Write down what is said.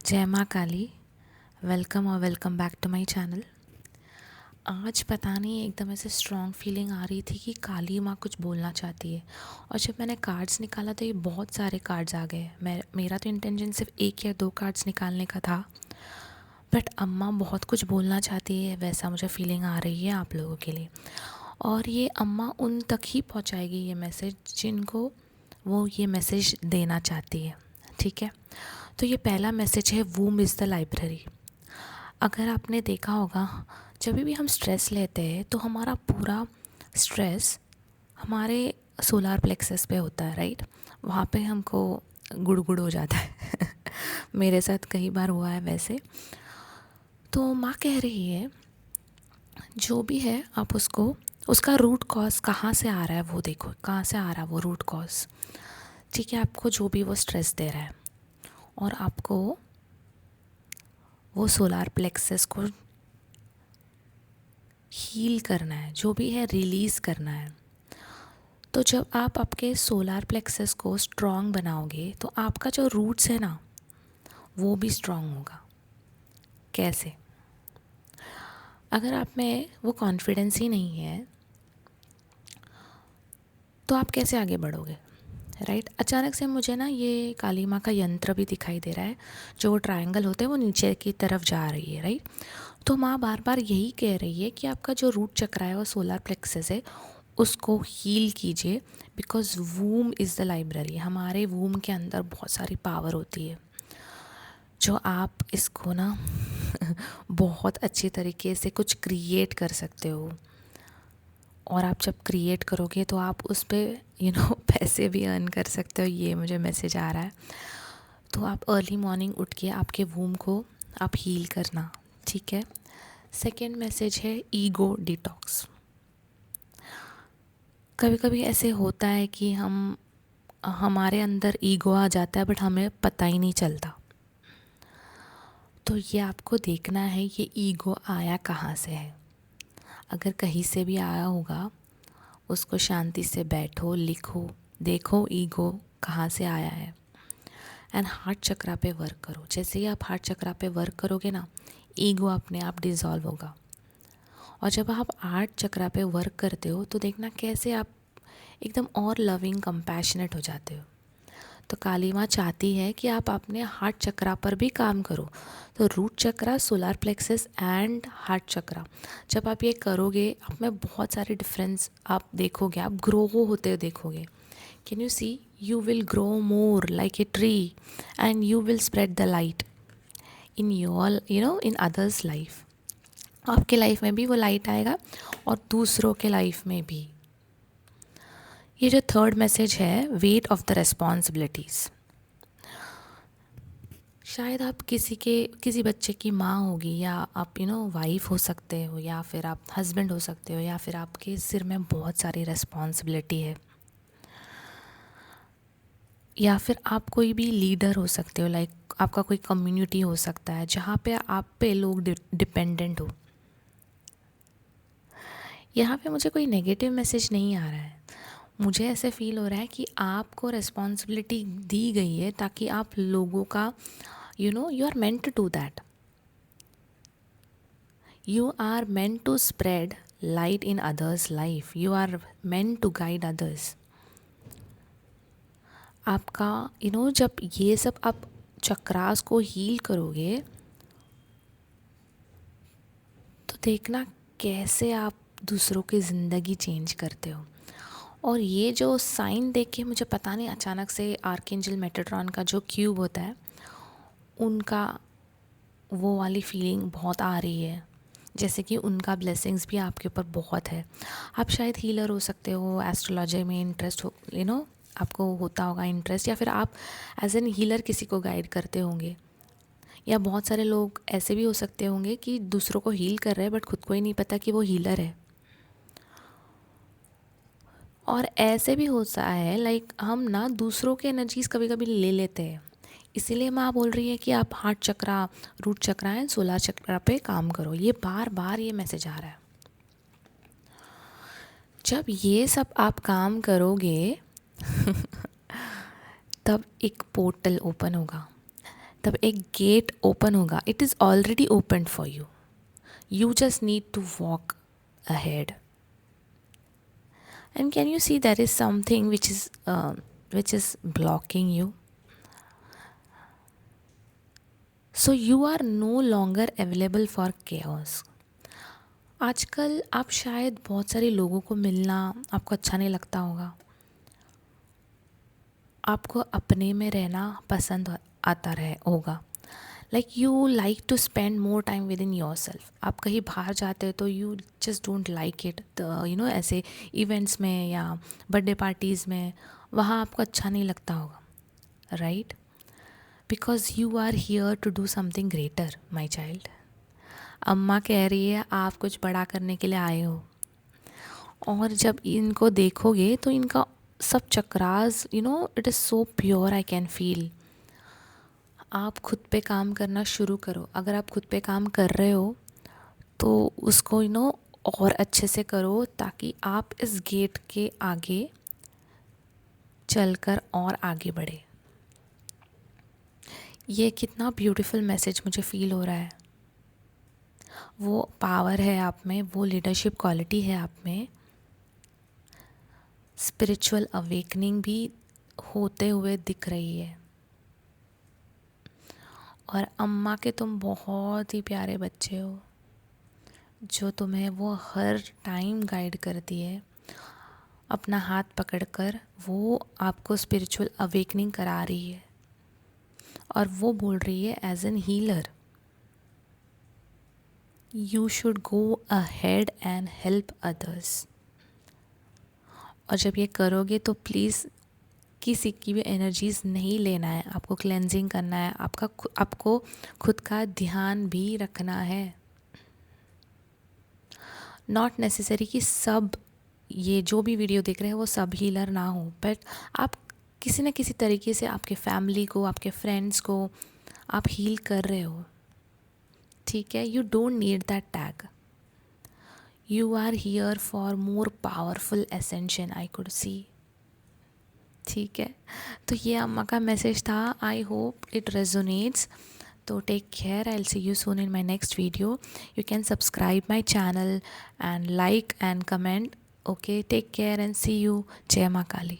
जय माँ Kali. Welcome back to my channel. आज पता नहीं एकदम ऐसे स्ट्रॉन्ग फीलिंग आ रही थी कि काली माँ कुछ बोलना चाहती है। और जब मैंने कार्ड्स निकाला तो ये बहुत सारे कार्ड्स आ गए। मेरा तो इंटेंशन सिर्फ 1 या 2 कार्ड्स निकालने का था, बट अम्मा बहुत कुछ बोलना चाहती है, वैसा मुझे फीलिंग आ रही है आप लोगों के लिए। और ये अम्मा उन तक ही पहुँचाएगी ये मैसेज जिनको वो ये मैसेज देना चाहती है। ठीक है, तो ये पहला मैसेज है, वूम इज़ द लाइब्रेरी। अगर आपने देखा होगा, जब भी हम स्ट्रेस लेते हैं तो हमारा पूरा स्ट्रेस हमारे सोलार प्लेक्सस पे होता है, राइट। वहाँ पे हमको गुड़ हो जाता है मेरे साथ कई बार हुआ है वैसे। तो माँ कह रही है जो भी है आप उसको, उसका रूट कॉज कहाँ से आ रहा है वो देखो, कहाँ से आ रहा है वो रूट कॉज। ठीक है, आपको जो भी वो स्ट्रेस दे रहा है और आपको वो सोलार प्लेक्सस को हील करना है, जो भी है रिलीज़ करना है। तो जब आप आपके सोलार प्लेक्सस को स्ट्रॉन्ग बनाओगे तो आपका जो रूट्स है ना वो भी स्ट्रॉन्ग होगा। कैसे? अगर आप में वो कॉन्फिडेंस ही नहीं है तो आप कैसे आगे बढ़ोगे, राइट। अचानक से मुझे ना ये काली माँ का यंत्र भी दिखाई दे रहा है, जो ट्रायंगल होते हैं वो नीचे की तरफ जा रही है, राइट। तो माँ बार बार यही कह रही है कि आपका जो रूट चक्र है वो सोलार प्लेक्सस है, उसको हील कीजिए। Because womb is the library. हमारे वूम के अंदर बहुत सारी पावर होती है जो आप इसको ना बहुत अच्छी तरीके से कुछ क्रिएट कर सकते हो। और आप जब क्रिएट करोगे तो आप उस पर पैसे भी अर्न कर सकते हो। ये मुझे मैसेज आ रहा है। तो आप अर्ली मॉर्निंग उठ के आपके वूम को आप हील करना, ठीक है। सेकेंड मैसेज है ईगो डिटॉक्स। कभी कभी ऐसे होता है कि हमारे अंदर ईगो आ जाता है बट हमें पता ही नहीं चलता। तो ये आपको देखना है ये ईगो आया कहाँ से है। अगर कहीं से भी आया होगा, उसको शांति से बैठो, लिखो, देखो ईगो कहाँ से आया है। एंड हार्ट चक्रा पे वर्क करो। जैसे ही आप हार्ट चक्रा पे वर्क करोगे ना, ईगो अपने आप डिज़ोल्व होगा। और जब आप हार्ट चक्रा पे वर्क करते हो तो देखना कैसे आप एकदम और लविंग कंपैशनेट हो जाते हो। तो काली माँ चाहती है कि आप अपने हार्ट चक्रा पर भी काम करो। तो root chakra, solar plexus and heart chakra, जब आप ये करोगे आप में बहुत सारे डिफरेंस आप देखोगे, आप ग्रो होते देखोगे। Can you see, you will grow more like a tree and you will spread the light in your in others life. आपके लाइफ में भी वो लाइट आएगा और दूसरों के लाइफ में भी। ये जो थर्ड मैसेज है, वेट ऑफ द रेस्पॉन्सिबिलिटीज़। शायद आप किसी बच्चे की माँ होगी, या आप वाइफ हो सकते हो, या फिर आप हस्बैंड हो सकते हो, या फिर आपके सिर में बहुत सारी रेस्पॉन्सिबिलिटी है, या फिर आप कोई भी लीडर हो सकते हो। लाइक आपका कोई कम्युनिटी हो सकता है जहाँ पे आप पे लोग डिपेंडेंट हो। यहाँ पे मुझे कोई नेगेटिव मैसेज नहीं आ रहा है। मुझे ऐसे फील हो रहा है कि आपको रिस्पॉन्सिबिलिटी दी गई है ताकि आप लोगों का you are meant to do that. You are meant to spread light in others' life. You are meant to guide others. आपका जब ये सब आप चक्रास को हील करोगे तो देखना कैसे आप दूसरों की ज़िंदगी चेंज करते हो। और ये जो साइन देख के मुझे पता नहीं, अचानक से आर्कएंजल मेटाट्रॉन का जो क्यूब होता है उनका वो वाली फीलिंग बहुत आ रही है, जैसे कि उनका ब्लेसिंग्स भी आपके ऊपर बहुत है। आप शायद हीलर हो सकते हो, एस्ट्रोलॉजी में इंटरेस्ट हो, आपको होता होगा इंटरेस्ट, या फिर आप एज एन हीलर किसी को गाइड करते होंगे। या बहुत सारे लोग ऐसे भी हो सकते होंगे कि दूसरों को हील कर रहे हैं बट खुद को ही नहीं पता कि वो हीलर है। और ऐसे भी होता है लाइक हम ना दूसरों के एनर्जीज़ कभी कभी ले लेते हैं। इसीलिए माँ बोल रही है कि आप heart chakra, root chakra and solar chakra पे काम करो। ये बार बार ये मैसेज आ रहा है। जब ये सब आप काम करोगे तब एक पोर्टल ओपन होगा। तब एक गेट ओपन होगा. It is already open for you. You just need to walk ahead. And can you see there is something which is blocking you? So you are no longer available for chaos. आजकल आप शायद बहुत सारे लोगों को मिलना आपको अच्छा नहीं लगता होगा. आपको अपने में रहना पसंद आता रहे होगा. Like you like to spend more time with in yourself. आप कहीं बाहर जाते हो तो you just don't like it. ऐसे इवेंट्स में या बर्थडे पार्टीज़ में वहाँ आपको अच्छा नहीं लगता होगा, right? Because you are here to do something greater my child. अम्मा कह रही है आप कुछ बड़ा करने के लिए आए हो. और जब इनको देखोगे तो इनका सब chakras it is so pure. I can feel. आप खुद पे काम करना शुरू करो. अगर आप खुद पे काम कर रहे हो तो उसको और अच्छे से करो ताकि आप इस गेट के आगे चलकर और आगे बढ़े. ये कितना ब्यूटीफुल मैसेज मुझे फील हो रहा है. वो पावर है आप में, वो लीडरशिप क्वालिटी है आप में. स्पिरिचुअल अवेकनिंग भी होते हुए दिख रही है. और अम्मा के तुम बहुत ही प्यारे बच्चे हो जो तुम्हें वो हर टाइम गाइड करती है. अपना हाथ पकड़कर वो आपको स्पिरिचुअल अवेकनिंग करा रही है और वो बोल रही है as an healer you should go ahead and help others. और जब ये करोगे तो प्लीज़ किसी की भी एनर्जीज़ नहीं लेना है. आपको क्लेंजिंग करना है. आपको खुद का ध्यान भी रखना है. नॉट नेसेसरी कि सब ये जो भी वीडियो देख रहे हैं वो सब हीलर ना हो, बट आप किसी न किसी तरीके से आपके फैमिली को, आपके फ्रेंड्स को आप हील कर रहे हो. ठीक है, you don't need that tag. You are here for more powerful ascension I could see. ठीक है, तो ये अम्मा का मैसेज था. I hope it resonates. तो take care. I will see you soon in my next video. You can subscribe my channel and like and comment. Okay, take care and see you. Jai Maa Kali.